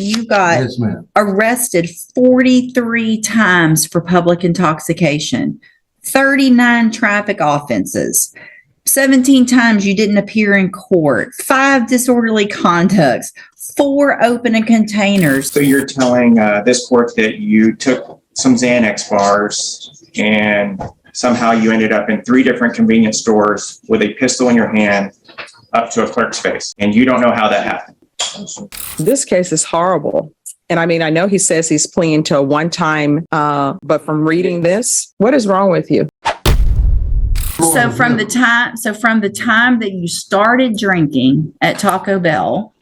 You got Yes, ma'am. arrested 43 times for public intoxication, 39 traffic offenses, 17 times you didn't appear in court, 5 disorderly conducts, 4 open containers. So you're telling this court that you took some Xanax bars and somehow you ended up in 3 different convenience stores with a pistol in your hand up to a clerk's face, and you don't know how that happened. This case is horrible. And I mean, I know he says he's pleading to a one-time, but from reading this, what is wrong with you? So from the time that you started drinking at Taco Bell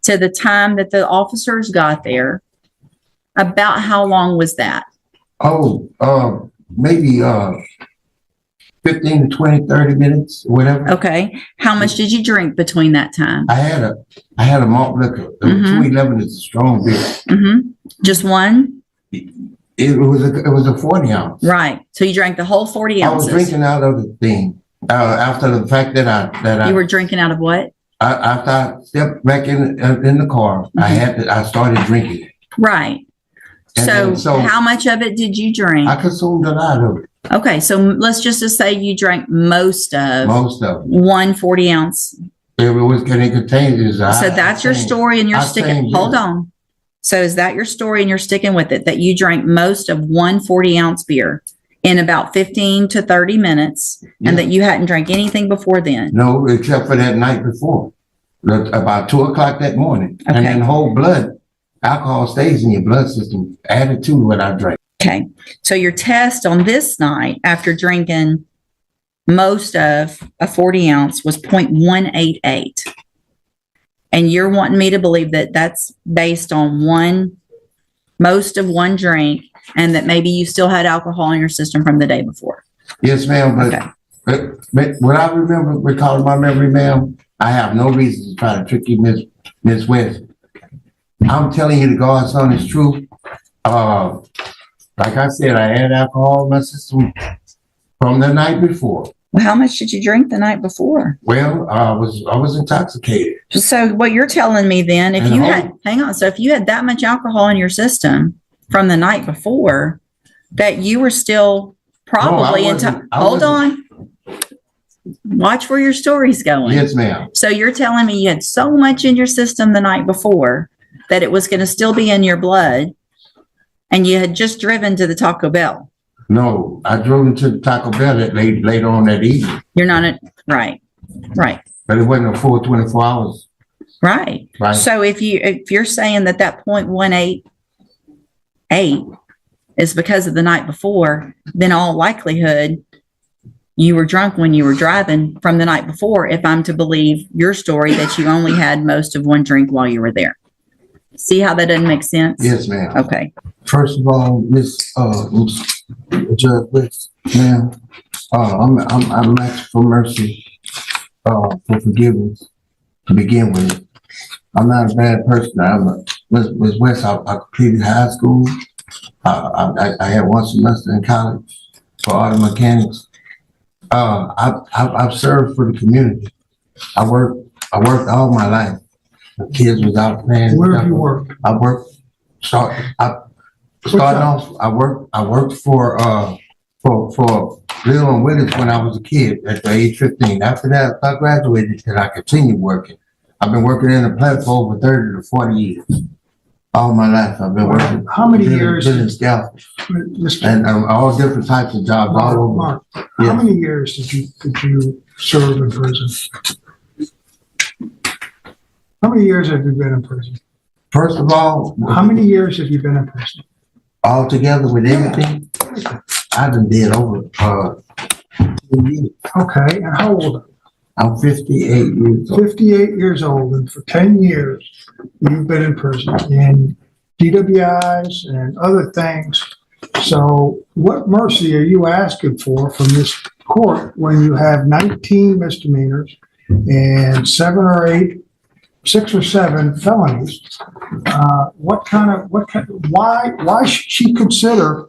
to the time that the officers got there, about how long was that? Oh, maybe 15 to 20, 30 minutes, whatever. Okay. How much did you drink between that time? I had a malt liquor. The 211 is a strong beer. Mm-hmm. Just one? It was a 40 ounce. Right. So you drank the whole 40 ounces. I was drinking out of the thing after the fact that You were drinking out of what? After I stepped back in the car, I started drinking it. Right. And So how much of it did you drink? I consumed a lot of it. Okay. So let's just say you drank most of it. 1 40 ounce. It was getting contained. So that's your story and you're sticking. Hold on. So is that your story and you're sticking with it, that you drank most of 1 40 ounce beer in about 15 to 30 minutes and that you hadn't drank anything before then? No, except for that night before, about 2 o'clock that morning. Okay. And then whole alcohol stays in your blood system added to what I drank. Okay. So your test on this night after drinking most of a 40 ounce was 0.188. And you're wanting me to believe that that's based on most of one drink and that maybe you still had alcohol in your system from the day before. Yes, ma'am. But what I recalling my memory, ma'am, I have no reason to try to trick you, Miss West. I'm telling you the God's honest truth. Like I said, I had alcohol in my system from the night before. Well, how much did you drink the night before? Well, I was intoxicated. So what you're telling me then, if you had that much alcohol in your system from the night before, that you were still probably hold on. Watch where your story's going. Yes, ma'am. So you're telling me you had so much in your system the night before that it was going to still be in your blood and you had just driven to the Taco Bell. No, I drove into the Taco Bell later on that evening. You're not right. But it wasn't a full 24 hours. Right. So if you're saying that 0.188 is because of the night before, then all likelihood you were drunk when you were driving from the night before, if I'm to believe your story that you only had most of one drink while you were there. See how that doesn't make sense? Yes, ma'am. Okay. First of all, Miss Judge West, ma'am, I'm asking for mercy, for forgiveness to begin with. I'm not a bad person. Miss West, I completed high school. I had 1 semester in college for auto mechanics. I've served for the community. I worked all my life. The kids was out playing. Where have you worked? I worked. I worked for Little and Willis when I was a kid at the age 15. After that, I graduated and I continued working. I've been working in the plant for over 30 to 40 years. All my life I've been working. How many years? Business scouts and all different types of jobs all over. Mark, how many years did you serve in prison? How many years have you been in prison? First of all, how many years have you been in prison? All together with everything, I done did over 2 years. Okay, and how old are you? I'm 58 years old. 58 years old, and for 10 years, you've been in prison in DWIs and other things. So what mercy are you asking for from this court when you have 19 misdemeanors and 6 or 7 felonies? Why should she consider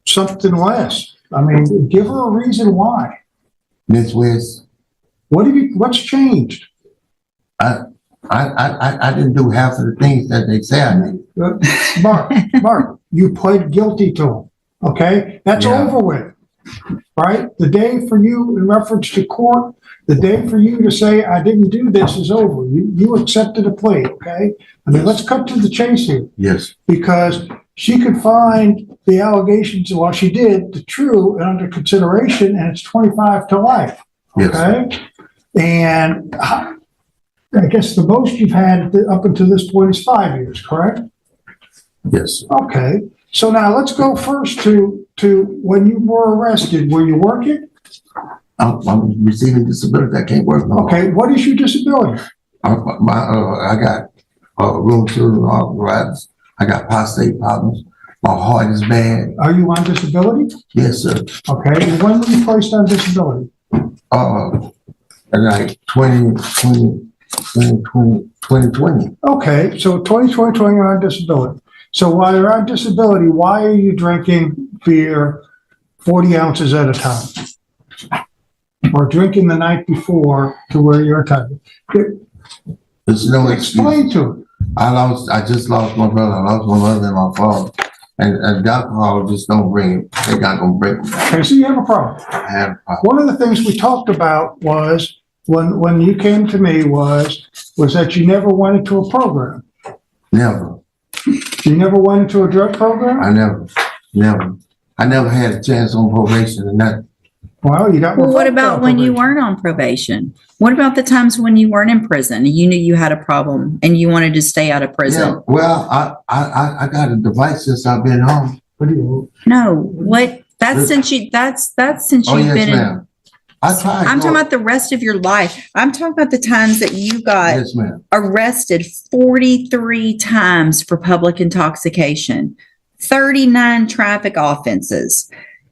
something less? I mean, give her a reason why. Miss West, What's changed? I I didn't do half of the things that they say I did. Mark, you pled guilty to him, okay? That's Yeah. over with, right? The day for you, in reference to court, the day for you to say, I didn't do this is over. You accepted a plea, okay? I mean, let's cut to the chase here, Yes, because she could find the allegations, well, she did, the true and under consideration, and it's 25 to life, yes, okay? And I guess the most you've had up until this point is 5 years, correct? yes. Okay, so now let's go first to when you were arrested. Were you working? I'm receiving disability. I can't work no more. Okay, what is your disability? I got rheumatoid arthritis. I got prostate problems. My heart is bad. Are you on disability? Yes, sir. Okay, and when were you placed on disability? Like 2020. Okay, so 2020, you're on disability. So while you're on disability, why are you drinking beer 40 ounces at a time? Or drinking the night before to where you're entitled? There's no Explain excuse. to it. I just lost my brother. I lost my mother and my father. And the alcohol just don't bring it. They're not gonna break me. Okay, so you have a problem. I have a problem. One of the things we talked about was, when you came to me was that you never went into a program. Never. You never went into a drug program? I never had a chance on probation and that. Well, you got. Well, what revoked about when you probation. weren't on probation? What about the times when you weren't in prison? You knew you had a problem and you wanted to stay out of Yeah, prison? well, I got a device since I've been home. What do you? No, what, that's since Oh, you've yes, been in. ma'am. I tried. I'm talking about the rest of your life. I'm talking about the times that you got Yes, ma'am. arrested 43 times for public intoxication, 39 traffic offenses,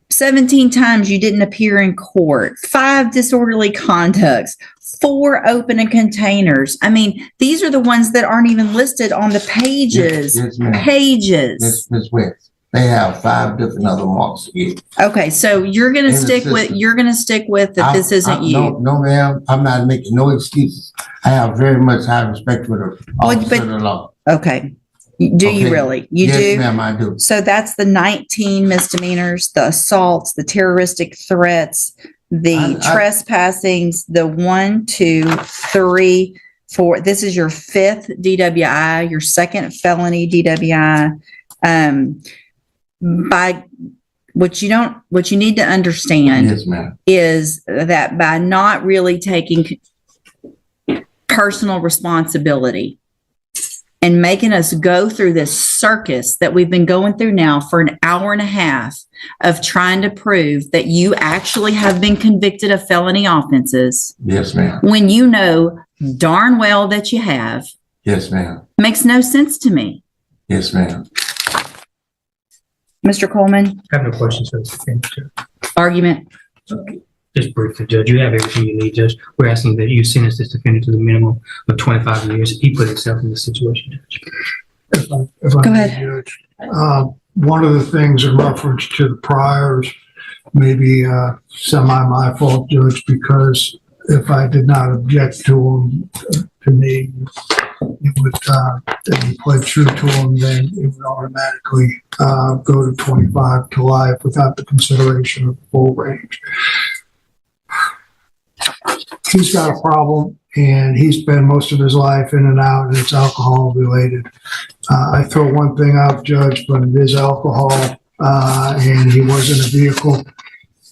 17 times you didn't appear in court, 5 disorderly conducts, 4 open containers. I mean, these are the ones that aren't even listed on the pages. Yes, ma'am. Pages. Miss West. They have 5 different other marks here. Okay, so you're gonna In the stick with system. that this isn't you. No, ma'am. I'm not making no excuses. I have very much high respect for the officer of the law. Okay. Do you Okay. really? You do? Yes, ma'am, I do. So that's the 19 misdemeanors, the assaults, the terroristic threats, the I- trespassings, the 1, 2, 3, 4. This is your 5th DWI, your 2nd felony DWI. By what you need to understand Yes, ma'am. is that by not really taking personal responsibility and making us go through this circus that we've been going through now for an hour and a half of trying to prove that you actually have been convicted of felony offenses, Yes, ma'am. when you know darn well that you have, Yes, ma'am. makes no sense to me. Yes, ma'am. Mr. Coleman, I have no questions. argument. Just briefly, Judge, you have everything you need, Judge. We're asking that you sentence this defendant to the minimum of 25 years. He put himself in this situation, Judge. If I Go may, ahead. Judge. One of the things in reference to the priors, maybe semi my fault, Judge, because if I did not object to him, to me, it would, if he pled true to him, then it would automatically go to 25 to life without the consideration of the full range. He's got a problem, and he spent most of his life in and out, and it's alcohol related. I throw one thing out, Judge, but it is alcohol, and he was in a vehicle,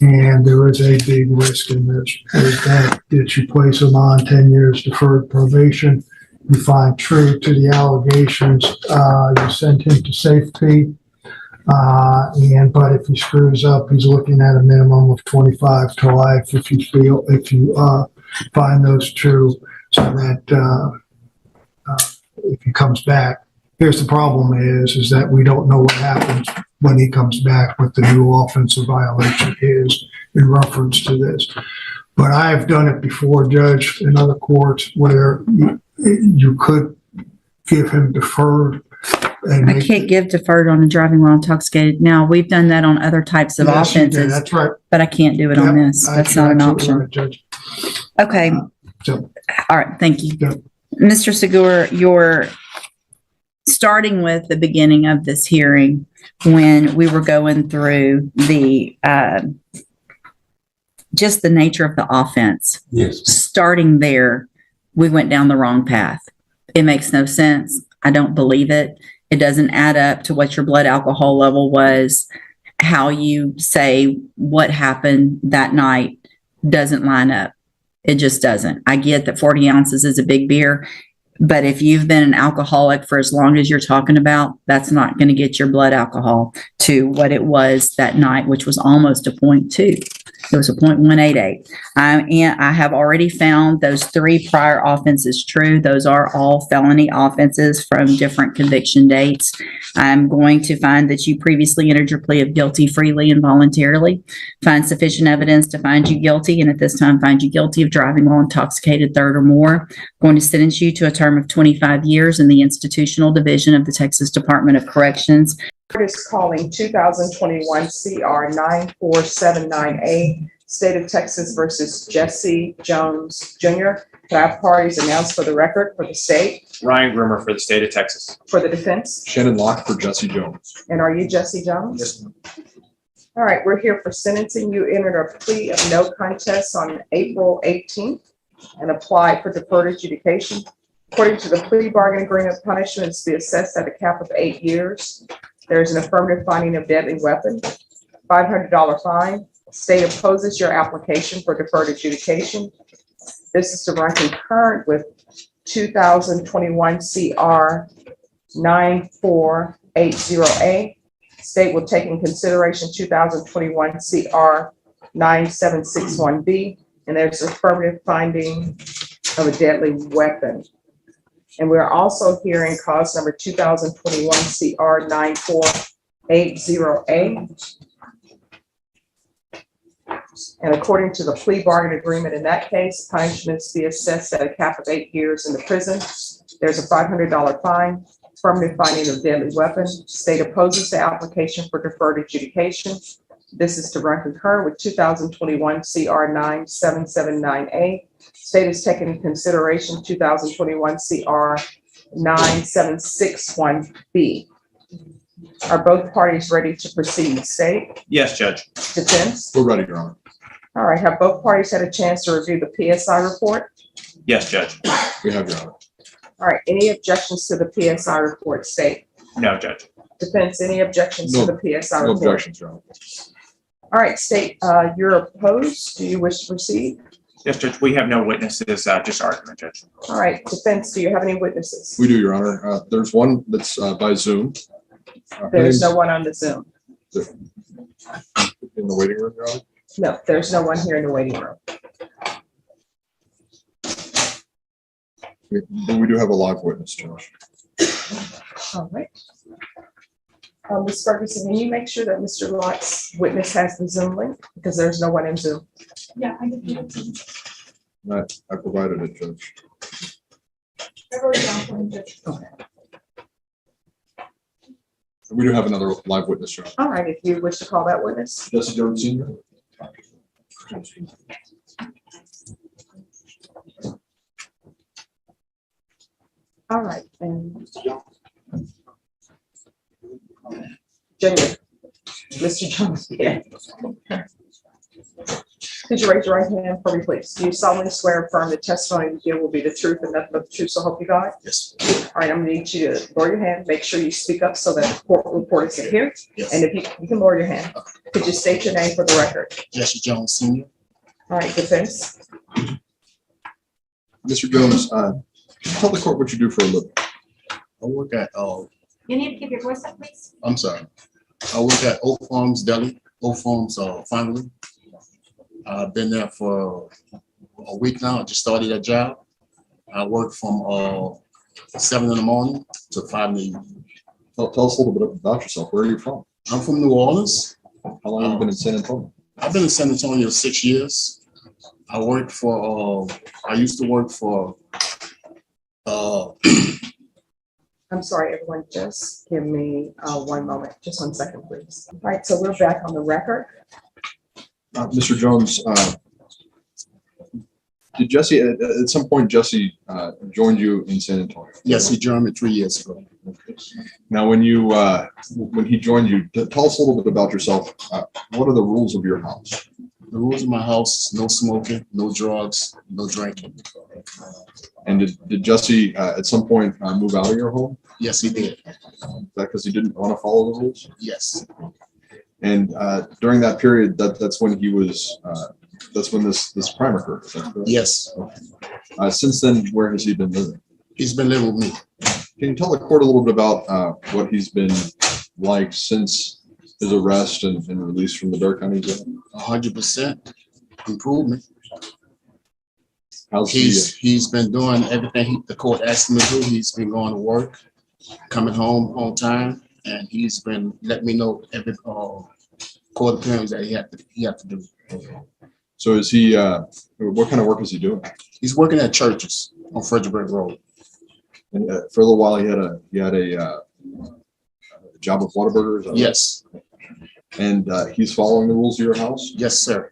and there is a big risk in this, is that you place him on 10 years deferred probation, you find true to the allegations, you send him to safety, but if he screws up, he's looking at a minimum of 25 to life if you find those true, so that if he comes back. Here's the problem is that we don't know what happens when he comes back, what the new offensive violation is in reference to this. But I have done it before, Judge, in other courts where you could give him deferred. And I can't give deferred on a driving while intoxicated. Now, we've done that on other types of Yes, you did. offenses, That's right. but I can't do it on Yep, this. That's not an absolutely option. right, Judge. Okay. So, All right. Thank you. Yep. Mr. Segura, you're starting with the beginning of this hearing when we were going through the just the nature of the offense. Yes. Starting there, we went down the wrong path. It makes no sense. I don't believe it. It doesn't add up to what your blood alcohol level was. How you say what happened that night doesn't line up. It just doesn't. I get that 40 ounces is a big beer, but if you've been an alcoholic for as long as you're talking about, that's not going to get your blood alcohol to what it was that night, which was almost a 0.2. It was a 0.188. And I have already found those 3 prior offenses true. Those are all felony offenses from different conviction dates. I'm going to find that you previously entered your plea of guilty freely and voluntarily, find sufficient evidence to find you guilty, and at this time find you guilty of driving while intoxicated third or more. I'm going to sentence you to a term of 25 years in the institutional division of the Texas Department of Corrections. Court is calling 2021 CR 9479A, State of Texas versus Jesse Jones Jr. Can I have parties announced for the record for the state, Ryan Grimmer for the state of Texas. for the defense? Shannon Locke for Jesse Jones. And are you Jesse Jones? Yes, ma'am. All right, we're here for sentencing. You entered a plea of no contest on April 18th and applied for deferred adjudication. According to the plea bargain agreement, punishments be assessed at a cap of 8 years. There is an affirmative finding of deadly weapon, $500 fine. State opposes your application for deferred adjudication. This is to run concurrent with 2021 CR 9480A. State will take in consideration 2021 CR 9761B, and there's affirmative finding of a deadly weapon. And we're also hearing cause number 2021 CR 9480A. And according to the plea bargain agreement, in that case, punishments be assessed at a cap of 8 years in the prison. There's a $500 fine, affirmative finding of deadly weapon. State opposes the application for deferred adjudication. This is to run concurrent with 2021 CR 9779A. State is taking into consideration 2021 CR 9761B. Are both parties ready to proceed? State, Yes, Judge. We're defense? ready, Your Honor. All right, have both parties had a chance to review the PSI report? Yes, Judge. We have, Your Honor. All right, any objections to the PSI report? State, No, Judge. defense, any objections to No. the PSI No report? objections, Your Honor. All right, state, you're opposed. Do you wish to proceed? Yes, Judge. We have no witnesses, just argument, Judge. All right, defense, do you have any witnesses? We do, Your Honor. There's one that's by Zoom. There's no one on the Zoom. In the waiting room, Your Honor. No, there's no one here in the waiting room. But we do have a live witness, Judge. All right. Ms. Ferguson, can you make sure that Mr. Lott's witness has the Zoom link? Because there's no one in Zoom. Yeah, I can do it. I provided it, Judge. I wrote it down for him, Judge. We do have another live witness, Your Honor. All right, if you wish to call that witness. Jesse Jones Senior. All right, and Junior, Mr. Jones, yeah. Could you raise your right hand for me, please? Do you solemnly swear and affirm the testimony you give will be the truth and nothing but the truth, so help you God? Yes. All right, I'm gonna need you to lower your hand, make sure you speak up so that the court reporters can hear. Yes. And if you can lower your hand, could you state your name for the record? Jesse Jones Senior. All right, defense. Mr. Jones, tell the court what you do for a living. I work at, You need to keep your voice up, please. I'm sorry. I work at Oak Farms Deli, Oak Farms Family. I've been there for a week now. I just started that job. I work from 7 in the morning to 5 in the evening. Tell us a little bit about yourself. Where are you from? I'm from New Orleans. How long have you been in San Antonio? I've been in San Antonio 6 years. I worked for, I used to work for, I'm sorry, everyone, just give me 1 moment, just 1 second, please. All right, so we're back on the record. Mr. Jones, Did Jesse, at some point, Jesse joined you in San Antonio? Yes, he joined me 3 years ago. Now, when he joined you, tell us a little bit about yourself. What are the rules of your house? The rules of my house: no smoking, no drugs, no drinking. And did Jesse at some point move out of your home? Yes, he did. Is that because he didn't want to follow the rules? Yes, And during that period, that's when he was. That's when this crime occurred. Is that correct? yes. Since then, where has he been living? He's been living with me. Can you tell the court a little bit about what he's been like since his arrest and release from the Dare County Jail? 100% improvement. How's He's been doing everything the court asked him to do. He's been going to work, coming home on time, and he's been letting me know every court appearance that he had to do. So is he? What kind of work is he doing? He's working at churches on Fredericksburg Road. And for a little while, he had a job with Whataburger. Is that right? Yes, And he's following the rules of your house. yes, sir.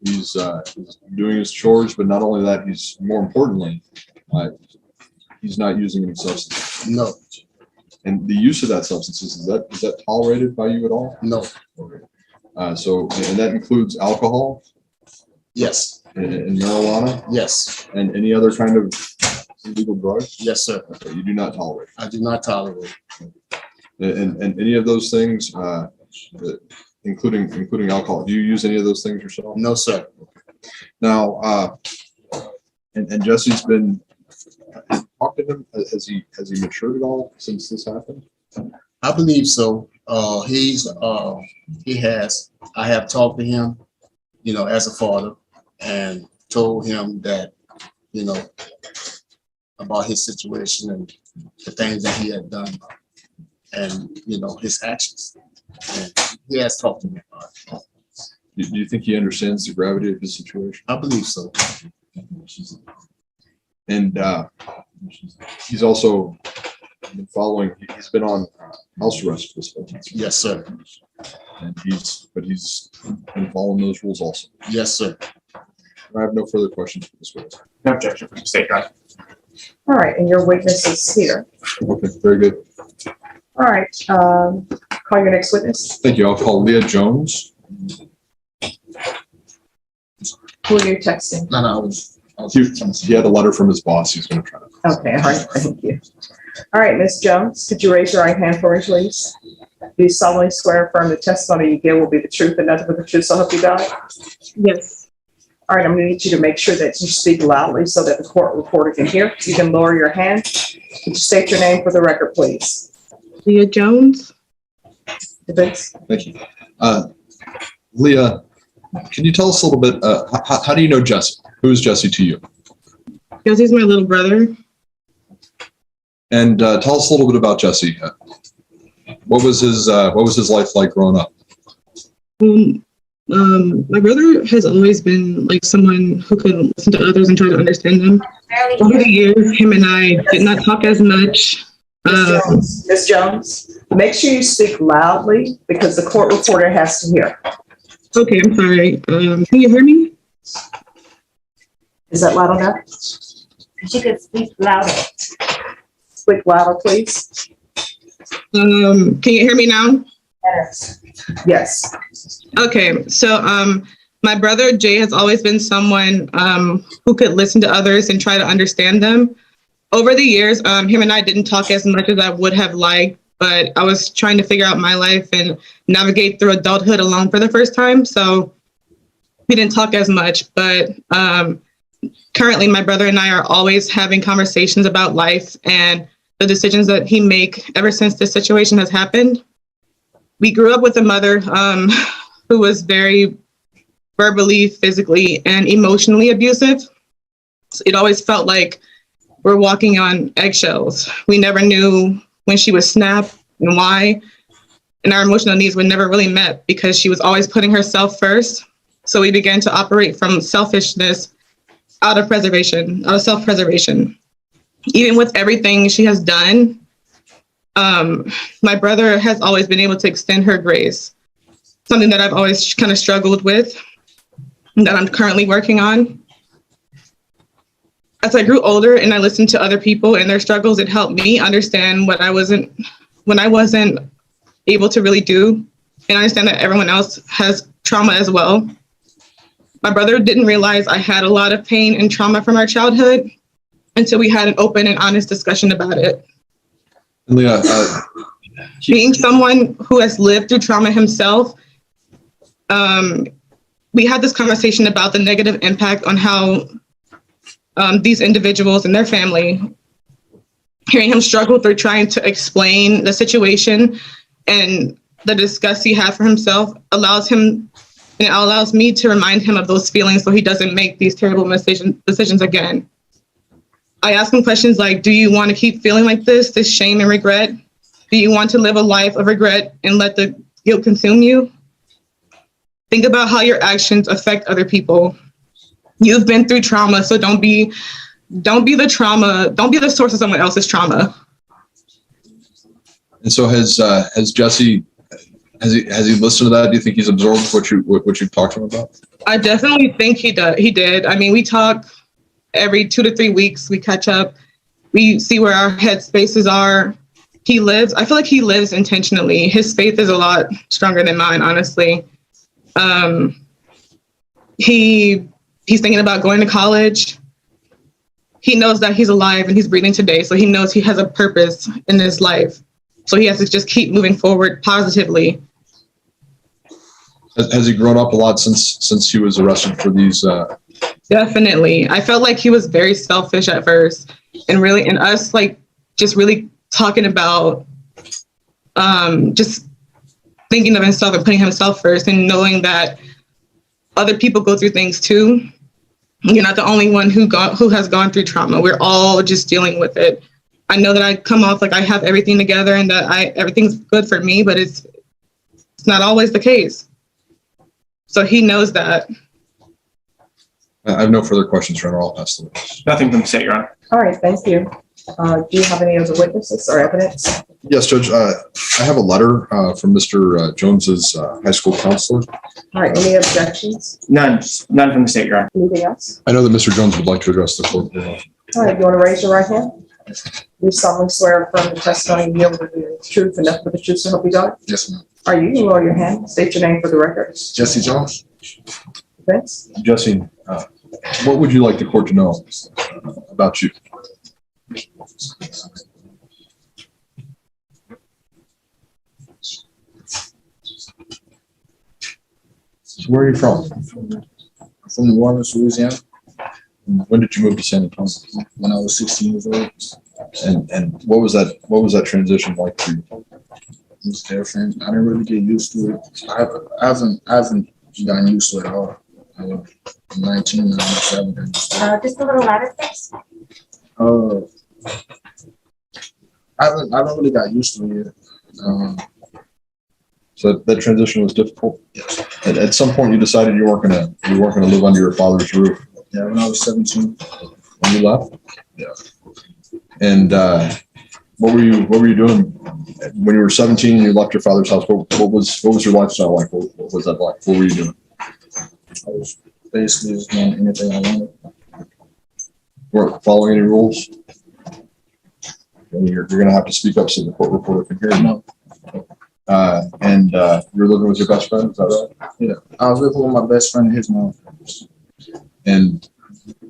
He's doing his chores, but not only that, he's more importantly, he's not using any substance. No, And the use of that substance is that tolerated by you at all? no, So and that includes alcohol yes, and marijuana yes, and any other kind of illegal drugs. yes, sir. Okay, you do not tolerate. I do not tolerate. And any of those things, including alcohol. Do you use any of those things yourself? No, sir. Now, and Jesse's been talked to him. Has he matured at all since this happened? I believe so. He has. I have talked to him, as a father, and told him that, about his situation and the things that he had done, and his actions. And he has talked to me about it. Do you think he understands the gravity of his situation? I believe so. And he's also been following. He's been on house arrest for this whole time. Yes, sir. And he's been following those rules also. Yes, sir. I have no further questions for this witness. No objection from the state, Your Honor. All right, and your witness is here. Okay, very good. All right, call your next witness. Thank you. I'll call Leah Jones. Who are you texting? No, I was He had a letter from his boss. He's going to try to. Okay, all right, thank you. All right, Ms. Jones, could you raise your right hand for me, please? Do you solemnly swear or affirm the testimony you give will be the truth and nothing but the truth, so help you God? Yes. All right, I'm gonna need you to make sure that you speak loudly so that the court reporter can hear. You can lower your hand. Could you state your name for the record, please? Leah Jones. Defense. Thank you. Leah, can you tell us a little bit, how do you know Jesse? Who is Jesse to you? Jesse's my little brother. And tell us a little bit about Jesse. What was his life like growing up? My brother has always been like someone who could listen to others and try to understand them. Over the years, him and I did not talk as much. Ms. Jones, make sure you speak loudly because the court reporter has to hear. Okay, I'm sorry. Can you hear me? Is that loud enough? She could speak louder. Speak louder, please. Can you hear me now? Yes. Okay, so my brother Jay has always been someone who could listen to others and try to understand them. Over the years, him and I didn't talk as much as I would have liked, but I was trying to figure out my life and navigate through adulthood alone for the first time. So we didn't talk as much, but currently my brother and I are always having conversations about life and the decisions that he make ever since this situation has happened. We grew up with a mother who was very verbally, physically, and emotionally abusive. So it always felt like we're walking on eggshells. We never knew when she would snap and why. And our emotional needs were never really met because she was always putting herself first. So we began to operate from selfishness out of self-preservation. Even with everything she has done, my brother has always been able to extend her grace, something that I've always kind of struggled with, that I'm currently working on. as I grew older and I listened to other people and their struggles, it helped me understand what I wasn't able to really do, and understand that everyone else has trauma as well. My brother didn't realize I had a lot of pain and trauma from our childhood until we had an open and honest discussion about it. Leah, Being someone who has lived through trauma himself, we had this conversation about the negative impact on how these individuals and their family, hearing him struggle through trying to explain the situation and the disgust he had for himself allows me to remind him of those feelings so he doesn't make these terrible decisions again. I ask him questions like, do you want to keep feeling like this shame and regret? Do you want to live a life of regret and let the guilt consume you? Think about how your actions affect other people. You've been through trauma, so don't be the source of someone else's trauma. and so has Jesse, has he listened to that? Do you think he's absorbed what you've talked to him about? I definitely think he did. I mean, we talk every 2 to 3 weeks. We catch up. We see where our head spaces are. I feel like he lives intentionally. His faith is a lot stronger than mine, honestly. He's thinking about going to college. He knows that he's alive and he's breathing today. So he knows he has a purpose in his life. So he has to just keep moving forward positively. Has he grown up a lot since he was arrested for these? Definitely. I felt like he was very selfish at first, and us like just really talking about just thinking of himself and putting himself first, and knowing that other people go through things too. You're not the only one who has gone through trauma. We're all just dealing with it. I know that I come off like I have everything together and that everything's good for me, but it's not always the case. So he knows that. I have no further questions for all past the witness. Nothing from the state, Your Honor. All right, thank you. Do you have any other witnesses or evidence? Yes, Judge. I have a letter from Mr. Jones's high school counselor. All right, any objections? None from the state, Your Honor. Anything else? I know that Mr. Jones would like to address the court. All right, you want to raise your right hand? You solemnly swear and affirm the testimony you give with the truth and nothing but the truth, so help you God? Yes, ma'am. Are you can lower your hand? State your name for the record. Jesse Jones. Vince? Jesse, what would you like the court to know about you? So where are you from? I'm from New Orleans, Louisiana. When did you move to San Antonio? When I was 16 years old, And what was that transition like for you? it was different. I didn't really get used to it. I haven't gotten used to it at all. I was 19 and I haven't gotten used to it. Just a little louder, please. I haven't really got used to it yet. So that transition was difficult. Yes. At some point, you decided you weren't gonna live under your father's roof Yeah, when I was 17. when you left. Yeah. And what were you doing when you were 17 and you left your father's house? What was your lifestyle like? What was that like? What were you doing? I was basically just doing anything I wanted. Weren't following any rules? And you're gonna have to speak up so the court reporter can hear you now. And you're living with your best friend, is that right? Yeah, I was living with my best friend and his mom. And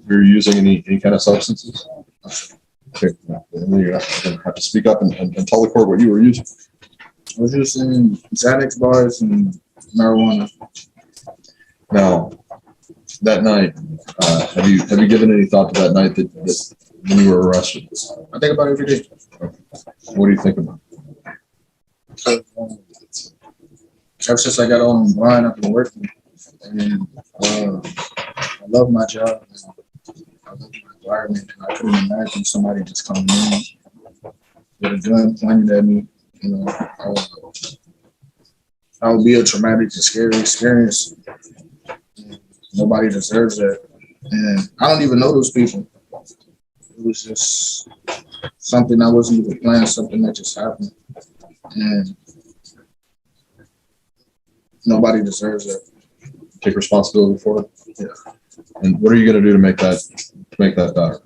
you're using any kind of substances? Okay, and then you're gonna have to speak up and tell the court what you were using. I was using Xanax bars and marijuana. Now, that night, have you given any thought to that night that when you were arrested? I think about it every day. What do you think about? Ever since I got on the line, I've been working, and I love my job. I love my environment, and I couldn't imagine somebody just coming in with a gun pointed at me. You know, that would be a traumatic and scary experience. Nobody deserves that, and I don't even know those people. It was just something I wasn't even planning, something that just happened, and nobody deserves it. Take responsibility for it? Yeah. And what are you going to do to make that better?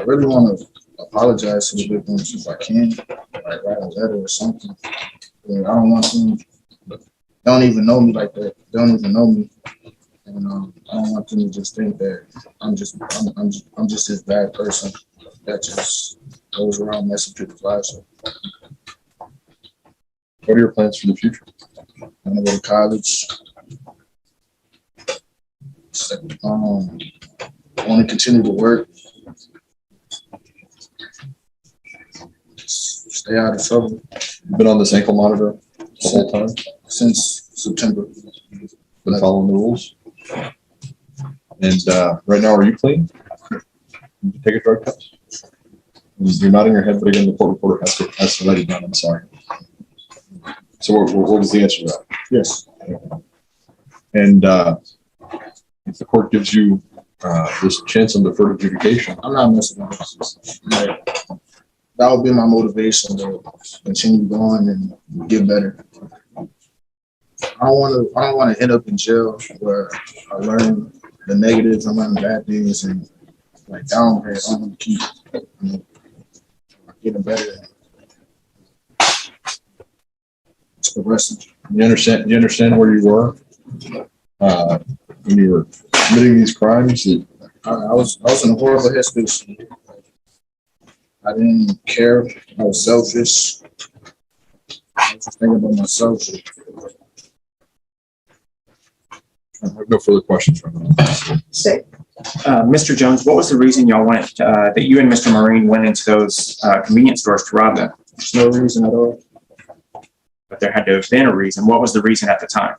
I really want to apologize to the victims if I can, like write a letter or something. And I don't want them, they don't even know me like that. They don't even know me. And I don't want them to just think that I'm just this bad person that just goes around messing people's lives up. What are your plans for the future? I'm gonna go to college. I want to continue to work. Stay out of trouble. You've been on this ankle monitor the whole time? Since September. Been following the rules? And right now, are you clean? Did you take a drug test? You're nodding your head, but again, the court reporter has to let you down. I'm sorry. So what is the answer to that? Yes. And if the court gives you this chance on deferred adjudication, I'm not messing with this. Like, that would be my motivation to continue going and get better. I don't want to end up in jail where I learn the negatives, I learn bad things, and like downgrade. I want to keep getting better. It's progressing. you understand where you were when you were committing these crimes? I was in a horrible headspace. I didn't care. I was selfish. I was just thinking about myself. I have no further questions from you. Say, Mr. Jones, what was the reason y'all went, that you and Mr. Marine went into those convenience stores to rob them? There's no reason at all. But there had to have been a reason. What was the reason at the time?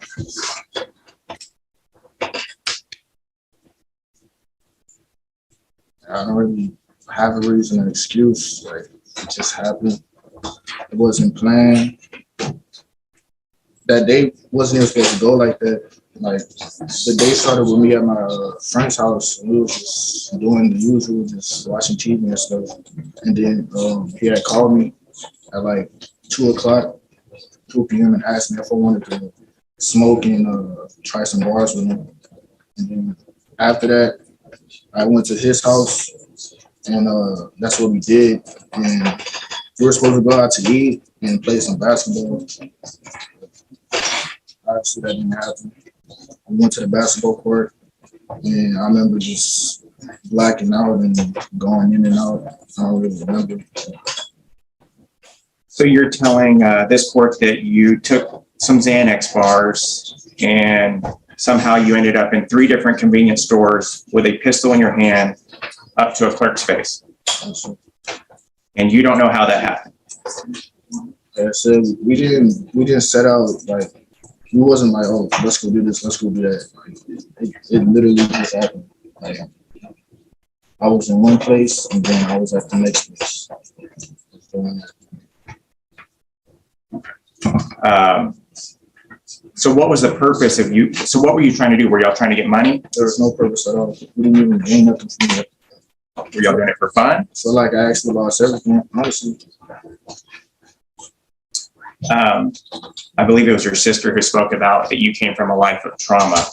I don't really have a reason or excuse. Like, it just happened. It wasn't planned. That day wasn't even supposed to go like that. Like, the day started with me at my friend's house. And we was just doing the usual, just watching TV and stuff. And then he had called me at like 2 p.m. and asked me if I wanted to smoke and try some bars with him. And then after that, I went to his house, and that's what we did. And we were supposed to go out to eat and play some basketball. Obviously, that didn't happen. We went to the basketball court, and I remember just blacking out and going in and out. I don't really remember. So you're telling this court that you took some Xanax bars and somehow you ended up in 3 different convenience stores with a pistol in your hand up to a clerk's face. And you don't know how that happened. Like I said, we didn't set out, like, we wasn't like, oh, let's go do this, let's go do that. Like, it literally just happened. Like, I was in one place and then I was at the next place. So what was the purpose of you? So what were you trying to do? Were y'all trying to get money? There was no purpose at all. We didn't even gain nothing from it. Were y'all doing it for fun? So like I actually lost everything, honestly. I believe it was your sister who spoke about that you came from a life of trauma.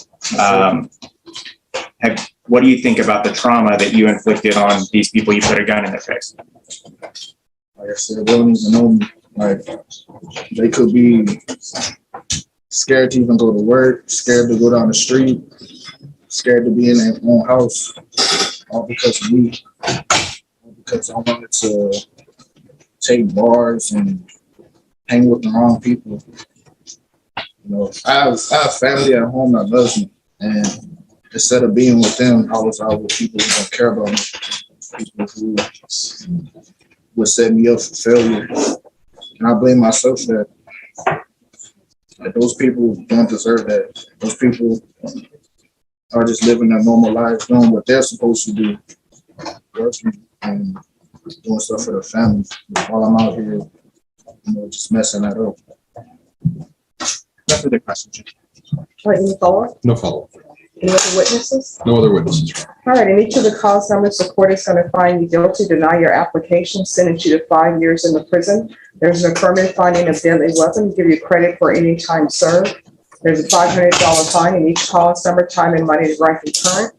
What do you think about the trauma that you inflicted on these people you put a gun in their face? Like I said, they don't even know me. Like, they could be scared to even go to work, scared to go down the street, scared to be in their own house, all because of me. All because I wanted to take bars and hang with the wrong people. You know, I have family at home that loves me, and instead of being with them, I was out with people who don't care about me, people who would set me up for failure. And I blame myself for that. Like, those people don't deserve that. Those people are just living their normal lives, doing what they're supposed to do, working and doing stuff for their families. While I'm out here, you know, just messing that up. No further questions. all right, any follow-up? No follow-up. Any other witnesses? No other witnesses. All right, in each of the cause numbers, the court is going to find you guilty, deny your application, sentence you to 5 years in the prison. There's an affirmative finding of deadly weapon, give you credit for any time served. There's a $500 fine in each cause number, time and money is right concurrent.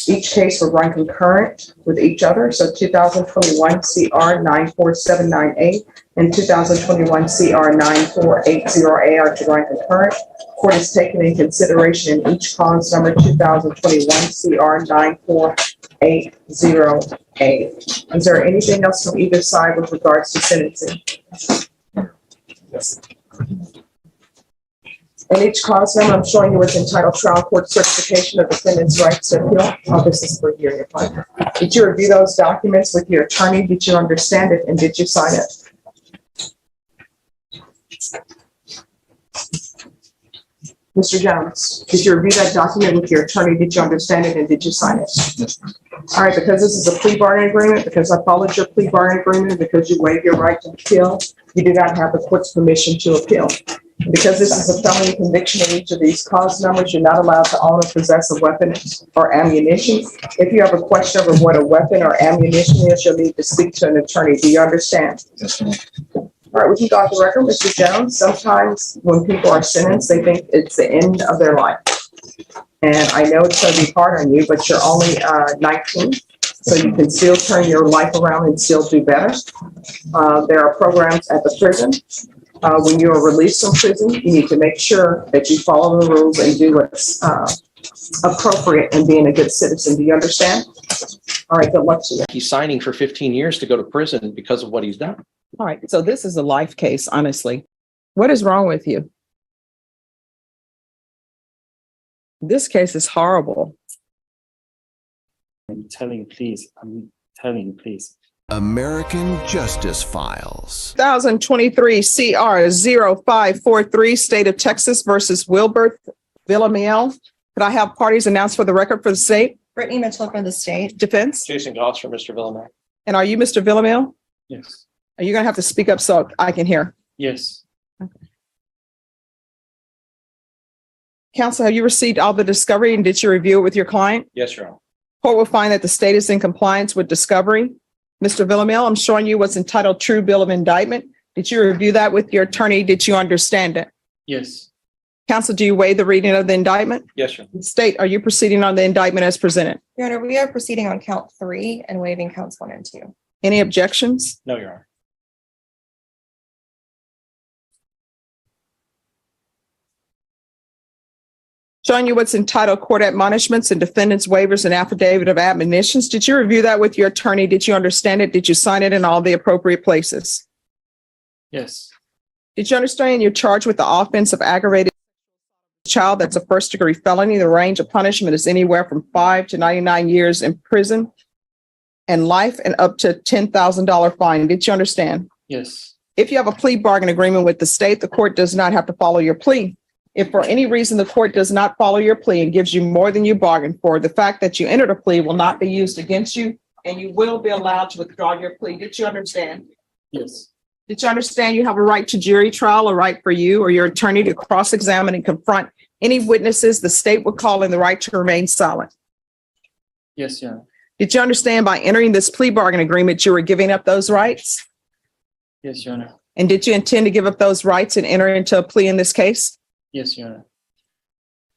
Each case will run concurrent with each other, so 2021 CR 94798 and 2021 CR 9480A are to run concurrent. Court is taken in consideration in each cause number 2021 CR 9480A. Is there anything else from either side with regards to sentencing? In each cause number, I'm showing you what's entitled Trial Court Certification of Defendant's Rights to Appeal. Oh, this is for your client. Did you review those documents with your attorney? Did you understand it and did you sign it? Mr. Jones, did you review that document with your attorney? Did you understand it and did you sign it? Yes. All right, because this is a plea bargaining agreement, because I followed your plea bargaining agreement, because you waive your right to appeal, you do not have the court's permission to appeal. Because this is a felony conviction in each of these cause numbers, you're not allowed to own or possess a weapon or ammunition. If you have a question over what a weapon or ammunition is, you'll need to speak to an attorney. Do you understand? Yes, ma'am. All right, we can go off the record, Mr. Jones. Sometimes when people are sentenced, they think it's the end of their life. And I know it's going to be hard on you, but you're only 19, so you can still turn your life around and still do better. There are programs at the prison. When you are released from prison, you need to make sure that you follow the rules and do what's appropriate and being a good citizen. Do you understand? All right, good luck to you. He's signing for 15 years to go to prison because of what he's done. All right, so this is a life case, honestly. What is wrong with you? This case is horrible. I'm telling you, please. American Justice Files. 2023 CR 0543, State of Texas versus Wilbert Villamil. Could I have parties announced for the record for the state? Brittany Mitchell for the state. Defense? Jason Goss for Mr. Villamil. And are you Mr. Villamil? Yes. Are you going to have to speak up so I can hear? Yes. Counsel, have you received all the discovery and did you review it with your client? Yes, Your Honor. Court will find that the state is in compliance with discovery. Mr. Villamil, I'm showing you what's entitled True Bill of Indictment. Did you review that with your attorney? Did you understand it? Yes. Counsel, do you waive the reading of the indictment? Yes, Your Honor. State, are you proceeding on the indictment as presented? Your Honor, we are proceeding on count 3 and waiving counts 1 and 2. Any objections? No, Your Honor. Showing you what's entitled Court Admonishments and Defendants Waivers and Affidavit of Admonitions. Did you review that with your attorney? Did you understand it? Did you sign it in all the appropriate places? Yes. Did you understand you're charged with the offense of aggravated child? That's a first-degree felony. The range of punishment is anywhere from 5 to 99 years in prison and life and up to $10,000 fine. Did you understand? Yes. If you have a plea bargain agreement with the state, the court does not have to follow your plea. If for any reason the court does not follow your plea and gives you more than you bargained for, the fact that you entered a plea will not be used against you and you will be allowed to withdraw your plea. Did you understand? Yes. Did you understand you have a right to jury trial, a right for you or your attorney to cross-examine and confront any witnesses the state would call in the right to remain silent? Yes, Your Honor. Did you understand by entering this plea bargain agreement, you were giving up those rights? Yes, Your Honor. And did you intend to give up those rights and enter into a plea in this case? Yes, Your Honor.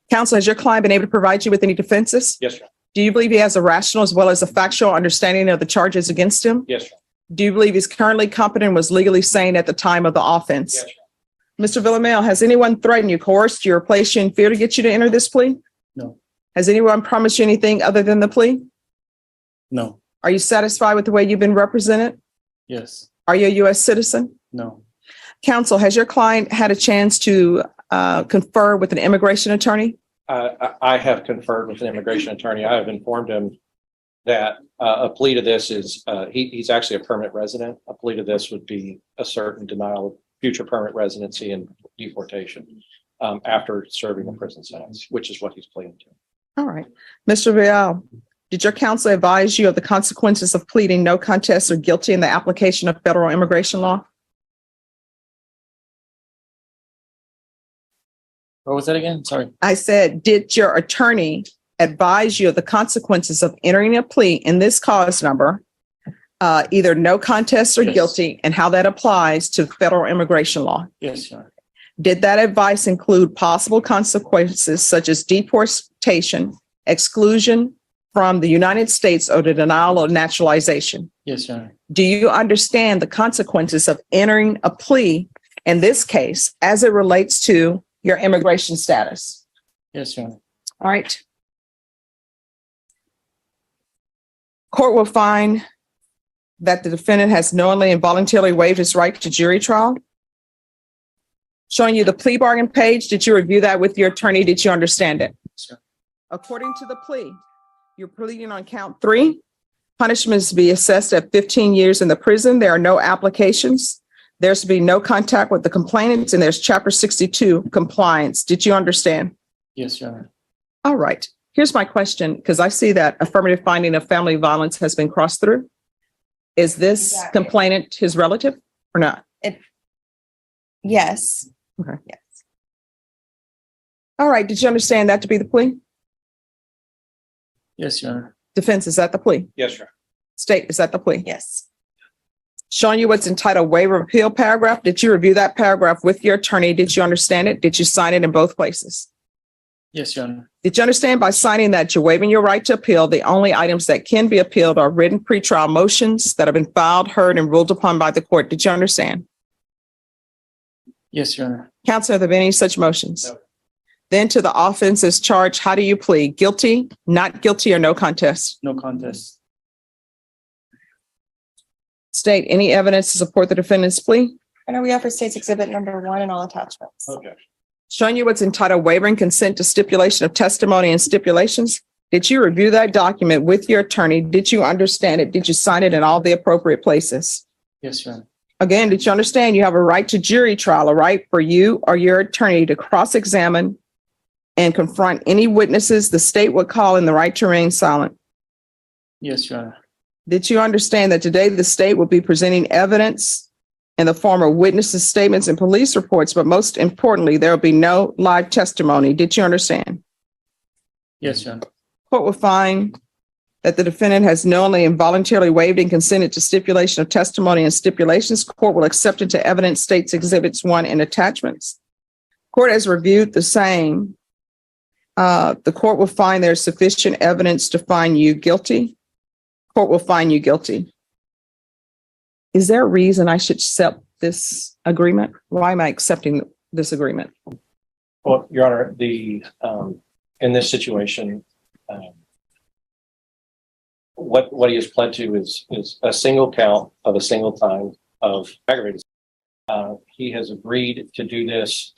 Counsel, has your client been able to provide you with any defenses? Yes, Your Honor. Do you believe he has a rational as well as a factual understanding of the charges against him? Yes, Your Honor. Do you believe he's currently competent and was legally sane at the time of the offense? Yes, Your Mr. Villamil, has anyone threatened you, coerced you, or placed you in fear to get you to enter this plea? No. Has anyone promised you anything other than the plea? No. Are you satisfied with the way you've been represented? Yes. Are you a U.S. citizen? No. Counsel, has your client had a chance to confer with an immigration attorney? I have conferred with an immigration attorney. I have informed him that a plea to this is, he's actually a permanent resident. A plea to this would be a certain denial of future permanent residency and deportation after serving a prison sentence, which is what he's pleading to. All right. Mr. Vial, did your counsel advise you of the consequences of pleading no contest or guilty in the application of federal immigration law? What was that again? Sorry. I said, did your attorney advise you of the consequences of entering a plea in this cause number, either no contest or Yes. guilty, and how that applies to federal immigration law? Yes, Your Honor. Did that advice include possible consequences such as deportation, exclusion, from the United States or the denial of naturalization. Yes, Your Honor. Do you understand the consequences of entering a plea in this case as it relates to your immigration status? Yes, Your Honor. All right. Court will find that the defendant has knowingly and voluntarily waived his right to jury trial. Showing you the plea bargain page. Did you review that with your attorney? Did you understand it? Sure. According to the plea, you're pleading on count 3. Punishment is to be assessed at 15 years in the prison. There are no applications. There's to be no contact with the complainants, and there's Chapter 62 compliance. Did you understand? Yes, Your Honor. All right. Here's my question, because I see that affirmative finding of family violence has been crossed through. Is this complainant his relative or not? Yes. Okay. Yes. All right. Did you understand that to be the plea? Yes, Your Honor. Defense, is that the plea? Yes, sir. State, is that the plea? Yes. Showing you what's entitled waiver of appeal paragraph. Did you review that paragraph with your attorney? Did you understand it? Did you sign it in both places? Yes, Your Honor. Did you understand by signing that you're waiving your right to appeal? The only items that can be appealed are written pretrial motions that have been filed, heard, and ruled upon by the court. Did you understand? Yes, Your Honor. Counsel, are there any such motions? No. Then to the offenses charged, how do you plead? Guilty, not guilty, or no contest? No contest. State, any evidence to support the defendant's plea? I know we offer State's Exhibit number 1 and all attachments. Okay. Showing you what's entitled wavering consent to stipulation of testimony and stipulations. Did you review that document with your attorney? Did you understand it? Did you sign it in all the appropriate places? Yes, Your Honor. Again, did you understand you have a right to jury trial, a right for you or your attorney to cross-examine and confront any witnesses the state would call in the right to remain silent? Yes, Your Honor. Did you understand that today the state will be presenting evidence in the form of witnesses' statements and police reports, but most importantly, there will be no live testimony? Did you understand? Yes, Your Honor. Court will find that the defendant has knowingly and voluntarily waived and consented to stipulation of testimony and stipulations. Court will accept into evidence State's Exhibits 1 and attachments. Court has reviewed the same. The court will find there's sufficient evidence to find you guilty. Court will find you guilty. Is there a reason I should accept this agreement? Why am I accepting this agreement? Well, Your Honor, in this situation, what he has pled to is a single count of a single time of aggravated. He has agreed to do this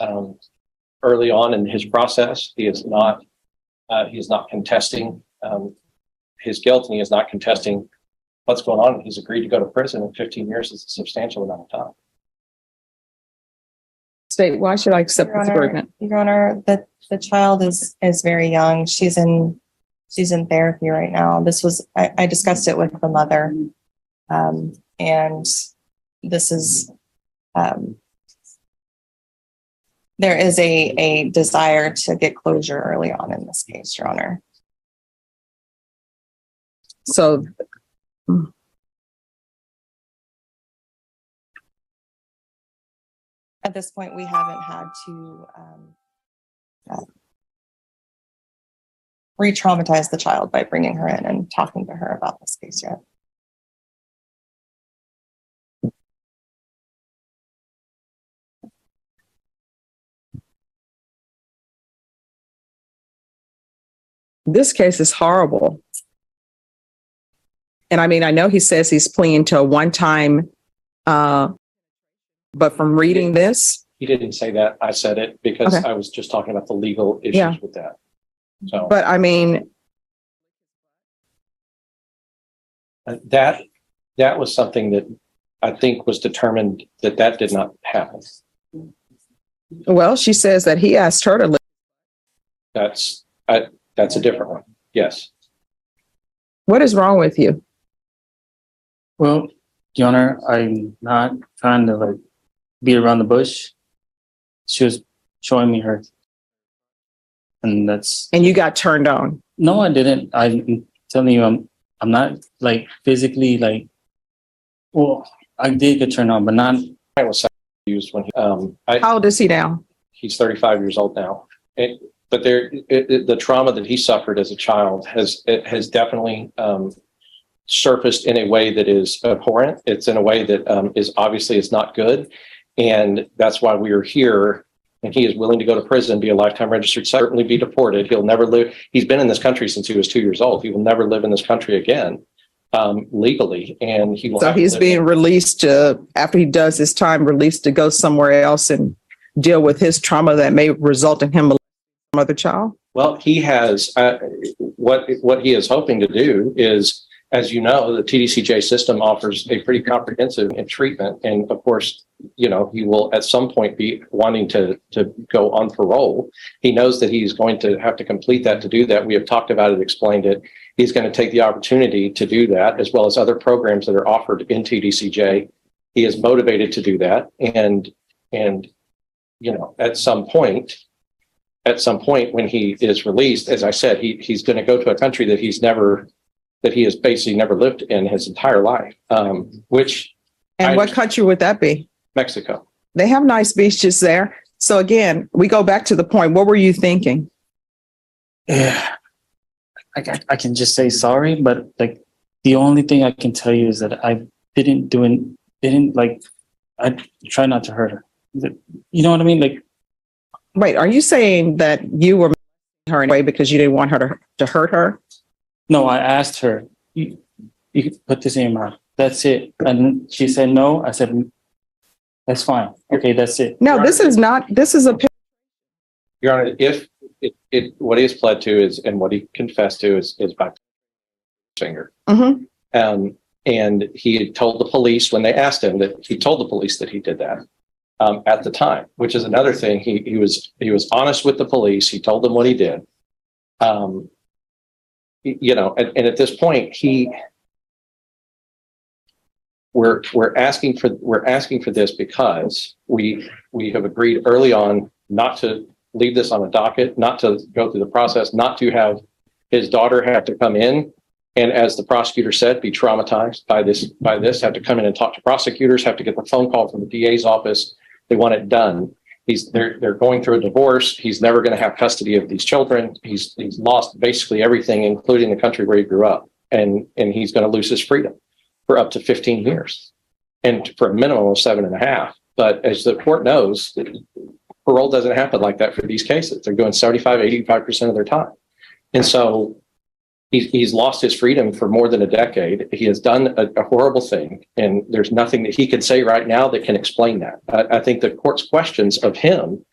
early on in his process. He is not contesting his guilt, and he is not contesting what's going on. He's agreed to go to prison, and 15 years is a substantial amount of time. State, why should I accept this agreement? Your Honor, the child is very young. She's in therapy right now. I discussed it with the mother. And this is, there is a desire to get closure early on in this case, Your Honor. So at this point, we haven't had to re-traumatize the child by bringing her in and talking to her about this case yet. this case is horrible. And I mean, I know he says he's pleading to a one-time, but from reading this. He didn't say that. I said it because Okay. I was just talking about the legal issues Yeah. with that. So But I mean, that was something that I think was determined that did not happen. well, she says that he asked her to live. That's a different one. Yes. What is wrong with you? Well, Your Honor, I'm not trying to like beat around the bush. She was showing me her. And that's. And you got turned on. No, I didn't. I'm telling you, I'm not like physically like, well, I did get turned on, but not. I was used when he, How old is he now? he's 35 years old now. the trauma that he suffered as a child has definitely surfaced in a way that is abhorrent. It's in a way that is obviously is not good, and that's why we are here. And he is willing to go to prison, be a lifetime registered, certainly be deported. He'll never live. He's been in this country since he was 2 years old. He will never live in this country again legally, and he will. So he's being released after he does his time, released to go somewhere else and deal with his trauma that may result in him some other child. Well, he has what he is hoping to do is, as you know, the TDCJ system offers a pretty comprehensive treatment, and of course, you know, he will at some point be wanting to go on parole. He knows that he's going to have to complete that. To do that, we have talked about it, explained it. He's going to take the opportunity to do that, as well as other programs that are offered in TDCJ. He is motivated to do that, and you know, at some point when he is released, as I said, he's going to go to a country that he has basically never lived in his entire life. What country would that be? Mexico. They have nice beaches there. So again, we go back to the point. What were you thinking? Yeah, I can just say sorry, but like the only thing I can tell you is that I I try not to hurt her. You know what I mean? Like, wait, are you saying that you were her in a way because you didn't want her to hurt her? No, I asked her, you can put this in your mouth. That's it. And she said no. I said, that's fine. Okay, that's it. No, this is a. Your Honor, if what he has pled to is, and what he confessed to is by finger. Mm-hmm. And he had told the police when they asked him that he told the police that he did that at the time, which is another thing. He was honest with the police. He told them what he did. You know, and at this point, we're asking for this because we have agreed early on not to leave this on a docket, not to go through the process, not to have his daughter have to come in and, as the prosecutor said, be traumatized by this, have to come in and talk to prosecutors, have to get the phone call from the DA's office. They want it done. They're going through a divorce. He's never going to have custody of these children. He's lost basically everything, including the country where he grew up, and he's going to lose his freedom for up to 15 years, and for a minimum of 7.5. But as the court knows, parole doesn't happen like that for these cases. They're doing 75-85% of their time, and so he's lost his freedom for more than a decade. He has done a horrible thing, and there's nothing that he can say right now that can explain that. I think the court's questions of him,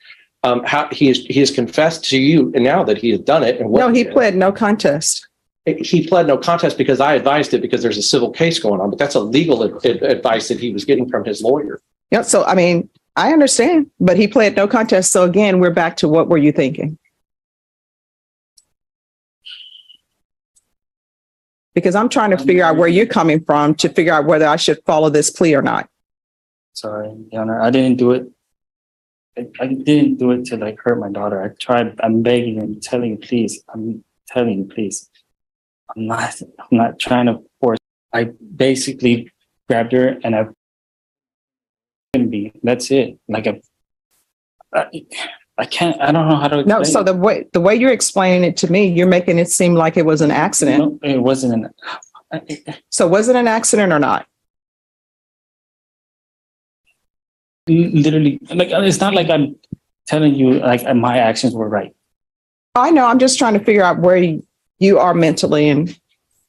how he has confessed to you, and now that he has done it, and what he pled no contest. He pled no contest because I advised it because there's a civil case going on, but that's a legal advice that he was getting from his lawyer. Yeah. So I mean, I understand, but he pled no contest. So again, we're back to what were you thinking? Because I'm trying to figure out where you're coming from to figure out whether I should follow this plea or not. Sorry, Your Honor, I didn't do it. I didn't do it to like hurt my daughter. I tried. I'm begging and telling you, please. I'm telling you, please. I'm not trying to force. I basically grabbed her and I couldn't be. That's it. Like I can't. I don't know how to explain. No. So the way you're explaining it to me, you're making it seem like it was an accident. No, it wasn't So was it an accident or not? Literally, like it's not like I'm telling you like my actions were right. I know. I'm just trying to figure out where you are mentally. And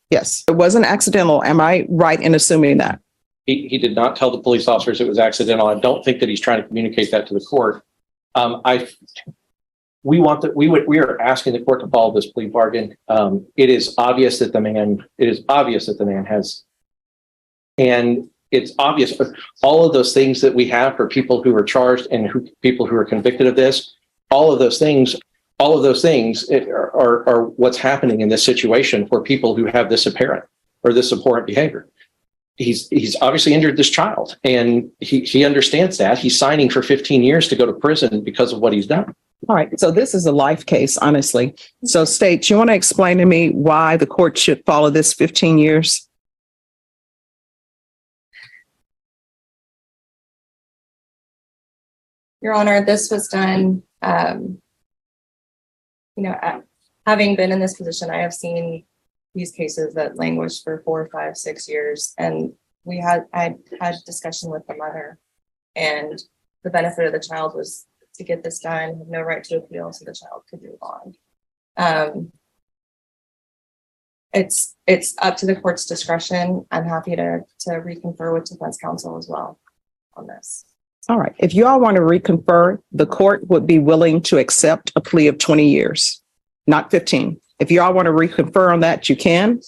yes, it wasn't accidental. Am I right in assuming that? He did not tell the police officers it was accidental. I don't think that he's trying to communicate that to the court. We are asking the court to follow this plea bargain. It is obvious that the man has, and it's obvious all of those things that we have for people who are charged and people who are convicted of this, all of those things are what's happening in this situation for people who have this apparent or this abhorrent behavior. He's obviously injured this child, and he understands that. He's signing for 15 years to go to prison because of what he's done. All right. So this is a life case, honestly. So State, you want to explain to me why the court should follow this 15 years? Your Honor, this was done you know, having been in this position, I have seen these cases that languish for 4, 5, 6 years. And I had discussion with the mother, and the benefit of the child was to get this done, have no right to appeal, so the child could move on. It's up to the court's discretion. I'm happy to reconfer with defense counsel as well on this. All right. If you all want to reconfer, the court would be willing to accept a plea of 20 years, not 15. If you all want to reconfer on that, you can.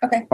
Okay.